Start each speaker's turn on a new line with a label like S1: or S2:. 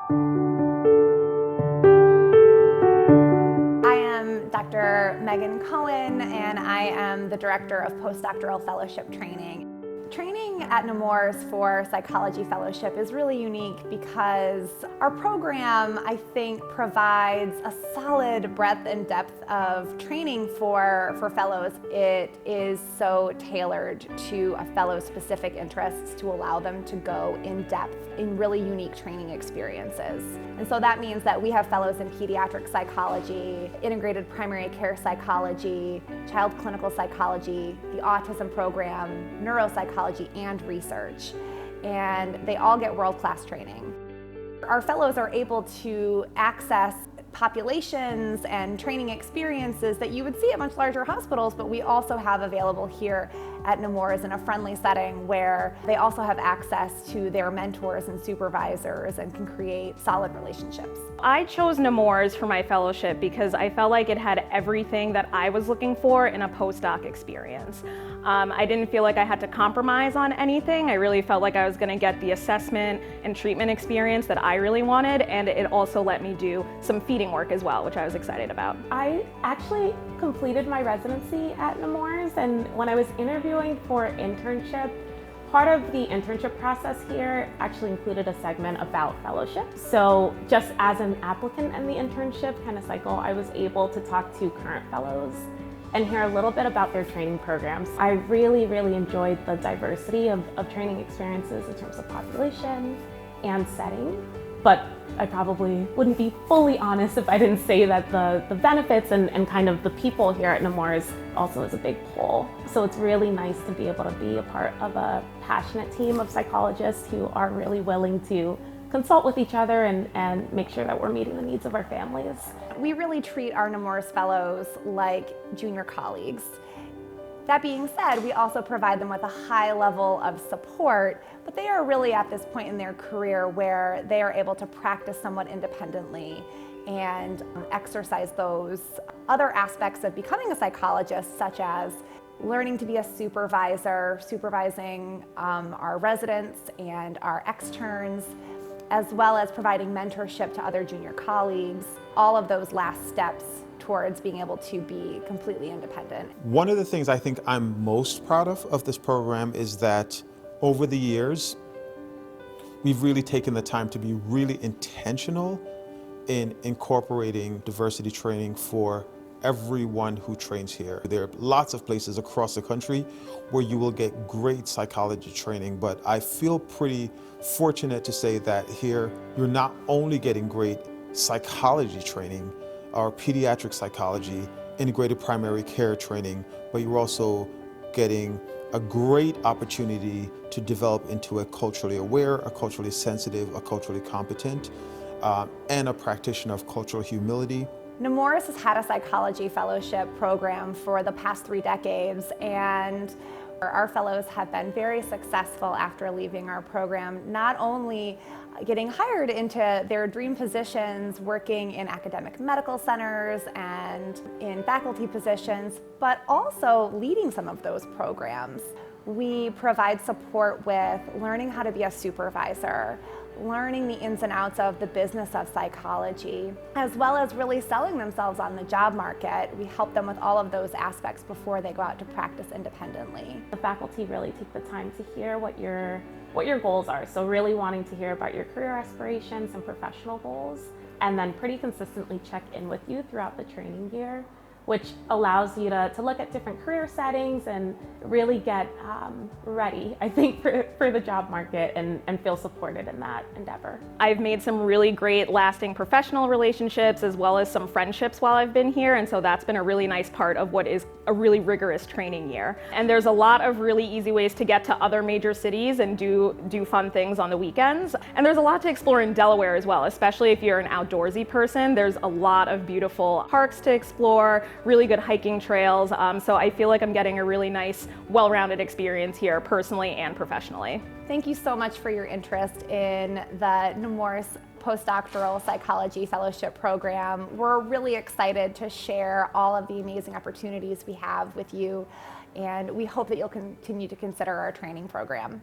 S1: I am Dr. Megan Cohen, and I am the Director of Postdoctoral Fellowship Training. Training at Nemours for Psychology Fellowship is really unique because our program, I think, provides a solid breadth and depth of training for fellows. It is so tailored to a fellow's specific interests to allow them to go in depth in really unique training experiences. And so that means that we have fellows in pediatric psychology, integrated primary care psychology, child clinical psychology, the autism program, neuropsychology, and research. And they all get world-class training. Our fellows are able to access populations and training experiences that you would see at much larger hospitals, but we also have available here at Nemours in a friendly setting where they also have access to their mentors and supervisors and can create solid relationships.
S2: I chose Nemours for my fellowship because I felt like it had everything that I was looking for in a postdoc experience. I didn't feel like I had to compromise on anything. I really felt like I was going to get the assessment and treatment experience that I really wanted, and it also let me do some feeding work as well, which I was excited about.
S3: I actually completed my residency at Nemours, and when I was interviewing for internship, part of the internship process here actually included a segment about fellowship. So just as an applicant in the internship kind of cycle, I was able to talk to current fellows and hear a little bit about their training programs. I really enjoyed the diversity of training experiences in terms of population and setting, but I probably wouldn't be fully honest if I didn't say that the benefits and kind of the people here at Nemours also is a big pull. So it's really nice to be able to be a part of a passionate team of psychologists who are really willing to consult with each other and make sure that we're meeting the needs of our families.
S1: We really treat our Nemours fellows like junior colleagues. That being said, we also provide them with a high level of support, but they are really at this point in their career where they are able to practice somewhat independently and exercise those other aspects of becoming a psychologist, such as learning to be a supervisor, supervising our residents and our externs, as well as providing mentorship to other junior colleagues, all of those last steps towards being able to be completely independent.
S4: One of the things I think I'm most proud of this program is that over the years, we've really taken the time to be really intentional in incorporating diversity training for everyone who trains here. There are lots of places across the country where you will get great psychology training, but I feel pretty fortunate to say that here you're not only getting great psychology training, or pediatric psychology, integrated primary care training, but you're also getting a great opportunity to develop into a culturally aware, a culturally sensitive, a culturally competent, and a practitioner of cultural humility.
S1: Nemours has had a psychology fellowship program for the past 3 decades, and our fellows have been very successful after leaving our program, not only getting hired into their dream positions working in academic medical centers and in faculty positions, but also leading some of those programs. We provide support with learning how to be a supervisor, learning the ins and outs of the business of psychology, as well as really selling themselves on the job market. We help them with all of those aspects before they go out to practice independently.
S3: The faculty really take the time to hear what your goals are. So really wanting to hear about your career aspirations and professional goals, and then pretty consistently check in with you throughout the training year, which allows you to look at different career settings and really get ready, I think, for the job market and feel supported in that endeavor.
S2: I've made some really great lasting professional relationships as well as some friendships while I've been here, and so that's been a really nice part of what is a really rigorous training year. And there's a lot of really easy ways to get to other major cities and do fun things on the weekends. And there's a lot to explore in Delaware as well, especially if you're an outdoorsy person. There's a lot of beautiful parks to explore, really good hiking trails, so I feel like I'm getting a really nice, well-rounded experience here personally and professionally.
S1: Thank you so much for your interest in the Nemours Postdoctoral Psychology Fellowship Program. We're really excited to share all of the amazing opportunities we have with you, and we hope that you'll continue to consider our training program.